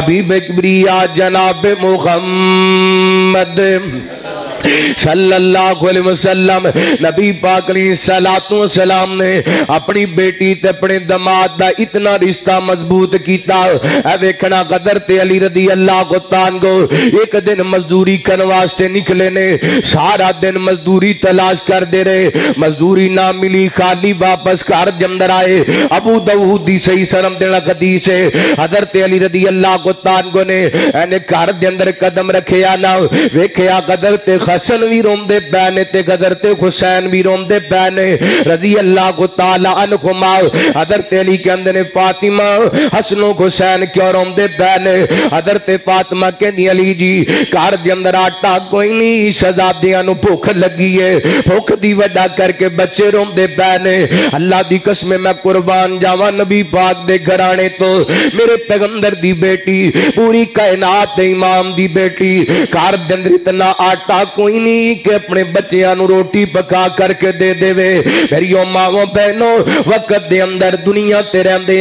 हबीब किबरिया जनाब मुहम्मद सल्लल्लाहु अलैहि वसल्लम नबी पाक अलैहिस्सलातु वस्सलाम ने अपनी बेटी ते अपने दमाद दा इतना रिश्ता मजबूत किया। ऐ वेखना कदर ते अली रदी अल्लाह तान को एक दिन मजदूरी करने वास्ते निकले ने, सारा दिन मजदूरी तलाश करते रहे, मजदूरी ना मिली, खाली वापस घर अंदर आए। अबू दाऊद दी सही सनम देना हदीस है, हजरत अली रदी अल्लाह तान को ने एने घर दे अंदर कदम रखिया ना, वेखिया कदर ते हसन भी रोंदे पै ने ते गदर ते हुसैन भी रोंदे पै ने रजी अल्लाह ताला अन्हुमा। हजरत अली कहंदे ने फातिमा हसन हुसैन क्यों रोंदे पै ने? हजरत फातिमा कहंदी अली जी घर दे अंदर आटा कोई नहीं, शहजादियां नु भुख लगी है, भुख दी वड्डा करके बच्चे रोंदे पै ने। अल्लाह दी कसम मैं कुर्बान जावां नबी पाक दे घराने तो मेरे पैगंबर दी बेटी पूरी कायनात दे इमाम दी बेटी घर दे अंदर इतना आटा कोई नहीं कि अपने बच्चों को रोटी पका करके दे देवे। मेरियो मावों बहनों वक्त दे अंदर दुनिया ते रहंदे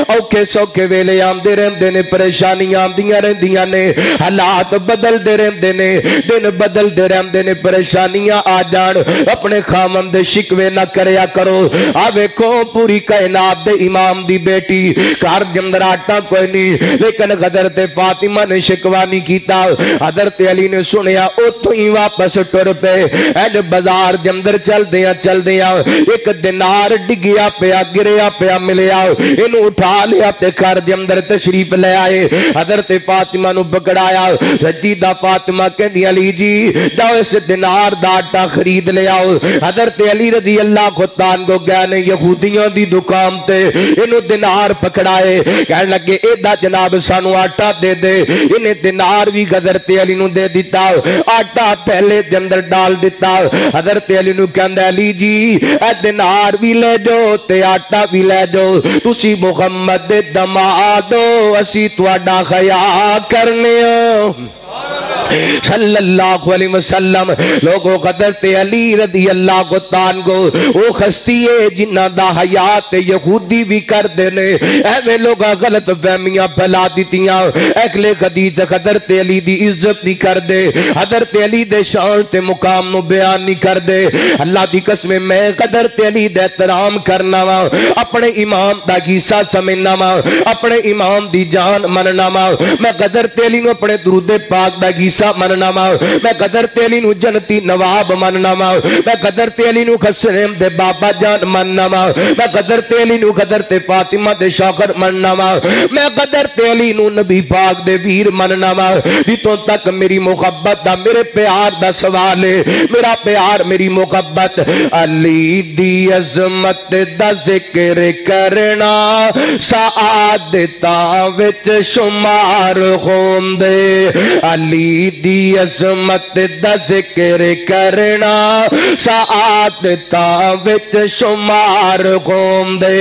औखे सौखे वेले आंदे रहंदे ने, परेशानियां आंदियां रहंदियां ने, हालात बदलते रहंदे ने, दिन बदलते रहंदे ने, परेशानियां आ जान अपने खामन दे शिकवे ना करया करो। आ वेखो पूरी कायनात दे इमाम दी बेटी घर दे अंदर आटा कोई नहीं, लेकिन हजरत फातिमा ने शिकवा नहीं कीता। हजरत अली ने सुनिया उतों ही वापस टुर पे। एंड बाजार के अंदर चलदे एक दिनार डिगिया पिया गिरिया पिया मिलिया, इनू उठा लिया ते घर के अंदर तशरीफ ले आए। हजरत फातिमा नु पकड़ाया। सजीदा फातिमा कहंदी अली जी जाओ इस दिनार दा आटा खरीद ले आओ। हजरत अली रजी अल्लाह तान को गए ने यहूदियों दी दुकान ते, इनू दिनार पकड़ाए, कहने लगे एदा जनाब सानू आटा दे दे। इन्हें दिनार भी हजरत अली नु दे दिता, आटा पहले दे अंदर डाल दिता। हजरत अली नु कहंदा अली जी ए दिनार भी ले जाओ ते आटा भी ले जाओ, तुसी मुहम्मद दे दमादो असी तुहाडा ख्याल करने सल्लल्लाहु अलैहि वसल्लम। लोगों हजरत अली रदी अल्लाह तान को वो हस्ती है जिन्ना दा हयात यहूदी भी करते ने। एवें लोग गलत फहमियां फैला दितियां, अगले खदीज हजरत अली दी इज्जत नहीं करते, हजरत अली दे शान ते मुकाम नु बयान नहीं करते। अल्लाह दी कसम मैं हजरत अली दे एहतराम करना वा, अपने इमाम दा हिस्सा समझना वा, अपने इमाम दी जान मनना वा। मैं हजरत अली नु अपने दुरूद पाक दा मनना वा, मैं हजरत अली नु जनती नवाब मनना वा, मैं हजरत अली नु खसरेम दे बाबा जान मनना वा, मैं हजरत अली नु हजरत फातिमा दे शौकर मनना वा, मैं हजरत अली नु नबी पाक दे वीर मनना वा। जितों तक मेरी मुहब्बत दा मेरे प्यार दा सवाल है, मेरा प्यार मेरी मुहब्बत अली दी अजमत दा जिक्र करना सआदतां विच शुमार होंदे। अली दी अजमत दा जिक्र करना सआदतां विच शुमार होंदे,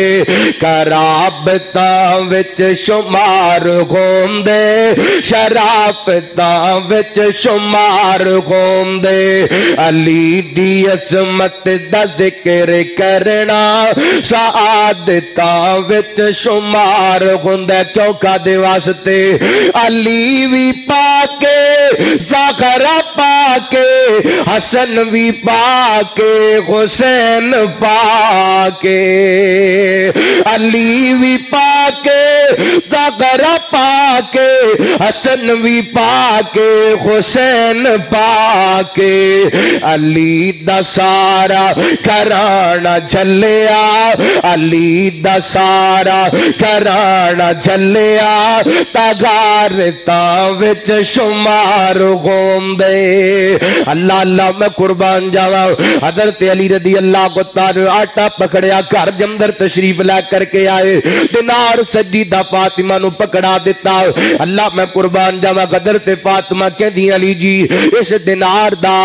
कराबतां विच शुमार होंदे, शराफतां विच शुमार होंदे। अली दी अजमत दा जिक्र करना सआदतां विच शुमार होंदे। क्यों कादे वास्ते? अली भी पाके ज़हरा पाके, हसन भी पाके, हुसैन पाके, अली भी पाके ज़हरा पाके, हसन भी पाके, हुसैन पाके। अली दा सारा घराना झल्लिया, अली दा सारा घराना झल्लिया, तगारतां विच शुमार होंदे। अल्लाह अल्लाह मैं कुर्बान जावा। हजरत अली रदी अल्लाह को तार आटा पकड़िया, घर के अंदर तशरीफ ला करके आए, दिनार सजीदा फातिमा नु पकड़ा दिता। अल्लाह मैं कुर्बान जावा। हजरत फातिमा कहदी अली जी इस दिनार दा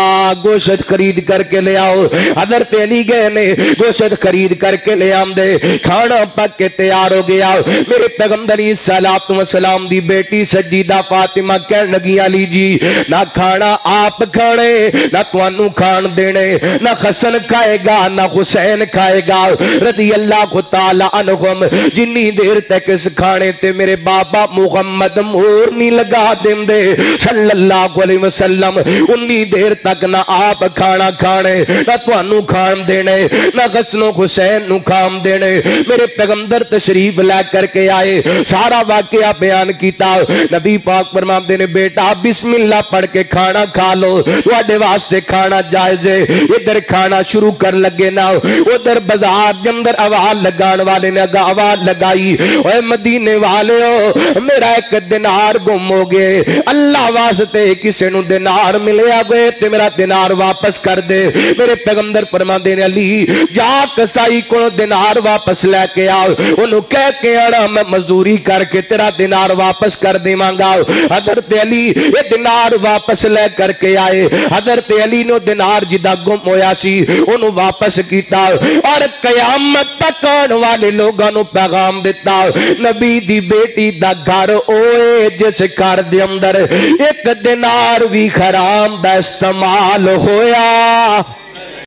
गोश्त खरीद करके ले आओ। हजरत अली गए ने गोश्त खरीद करके ले आंदे, खाना पक के तैयार हो गया। मेरे पैगंबर सलातो व सलाम दी बेटी सजीदा फातिमा कहन लगी अली जी ना खाना आप खाने, ना तुहानू खान देने, ना हसन खाएगा ना हुसैन खाएगा रदी अल्लाह ताला अन्हुम। जिन्नी देर तक इस खाने ते मेरे बाबा मुहम्मद मोहर नहीं लगा देंदे सल्लल्लाहु अलैहि वसल्लम। उन्नी देर तक ना आप खाना खाने ना तुहानू खान देने ना हसनो हुसैन नू खान देने। मेरे पैगंबर तशरीफ लै करके आए, सारा वाकया बयान किया। नबी पाक फरमाते ने बेटा बिस्मिल्लाह पढ़ के खाना खा लो, तुहाडे वास्ते खाना जायज है। इधर खाना शुरू कर लगे ना, उधर बाजार के अंदर आवाज लगाने वाले ने आवाज लगाई, ओए मदीने वाले हो मेरा एक दिनार गुम हो गए, अल्लाह वास्ते किसी नू दिनार मिलया गए ते मेरा दिनार वापस कर दे। मेरे पैगंबर फरमाते ने अली जा कसाई को दिनार वापस लेके आओ, उन्होंने कह के आना मैं मजदूरी करके तेरा दिनार वापस कर देवांगा। हजरत अली ये दिनार वापस ले करके आए। हजरत अली ने दिनार जिदा गुम होया सी उन्होंने वापस किया और कयामत तक आने वाले लोगों को पैगाम दिता, नबी दी बेटी दा घर ओए जिस घर दे अंदर एक दिनार भी खराम दा इस्तेमाल होया।